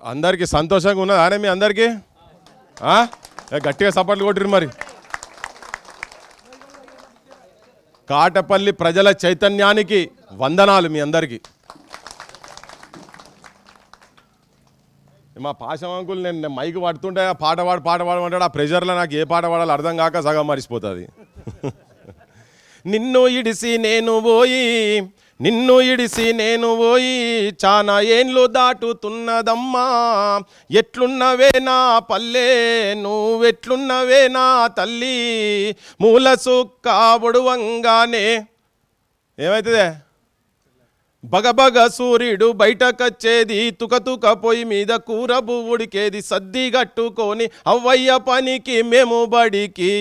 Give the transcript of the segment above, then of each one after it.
అందరికీ సంతోషంగా ఉన్నదా అనే మీ అందరికీ గట్టిగా సపోర్ట్లు కొట్టిరు మరి. కాటపల్లి ప్రజల చైతన్యానికి వందనాలు మీ అందరికీ. మా పాశం అంకుల్ నేను మైక్ పడుతుంటే పాట పాడమంటాడు. ఆ ప్రెషర్లో నాకు ఏ పాట పాడాలో అర్థం కాక సగం మరిచిపోతుంది. నిన్ను ఇడిసి నేను పోయి చానా ఏండ్లు దాటుతున్నదమ్మా. ఎట్లున్నవే నా పల్లె నువ్వెట్లున్నవే నా తల్లి. మూల సుక్క బొడువంగానే ఏమవుతుందే బగబగ సూర్యుడు బయటకొచ్చేది. తుకతుక పొయ్యి మీద కూర బువ్వుడికేది. సద్ది కట్టుకొని అవ్వయ్య పనికి మేము బడికి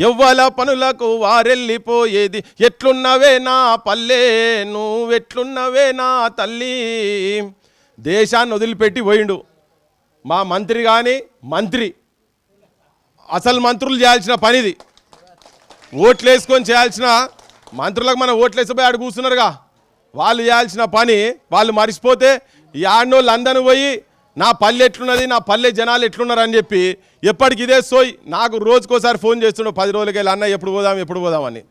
ఎవ్వల పనులకు వారెళ్ళిపోయేది. ఎట్లున్నవే నా పల్లె నువ్వెట్లున్నవే నా తల్లి. దేశాన్ని వదిలిపెట్టి పోయిండు మా మంత్రి. కానీ మంత్రి అసలు మంత్రులు చేయాల్సిన పనిది. ఓట్లేసుకొని చేయాల్సిన మంత్రులకు మనం ఓట్లేసిపోయి ఆడ కూర్చున్నారుగా. వాళ్ళు చేయాల్సిన పని వాళ్ళు మర్చిపోతే ఈ ఆడనోళ్ళు అందరూ పోయి నా పల్లె ఎట్లున్నది, నా పల్లె జనాలు ఎట్లున్నారు అని చెప్పి ఎప్పటికి ఇదే సోయి. నాకు రోజుకోసారి ఫోన్ చేస్తుండే 10 రోజులకి వెళ్ళి అన్న ఎప్పుడు పోదామని.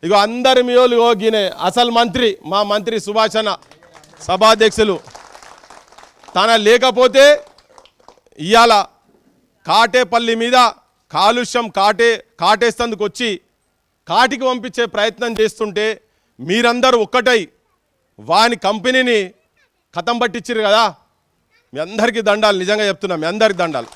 ఇగో అందరి మీ వాళ్ళు గినే అసలు మంత్రి మా మంత్రి సుభాష్ అన్న సభాధ్యక్షులు తన లేకపోతే ఇవాళ కాటేపల్లి మీద కాలుష్యం కాటేస్తందుకు వచ్చి కాటికి పంపించే ప్రయత్నం చేస్తుంటే మీరందరూ ఒక్కటై వాని కంపెనీని కథం పట్టించారు కదా. మీ అందరికీ దండాలు, నిజంగా చెప్తున్నా మీ అందరికి దండాలు.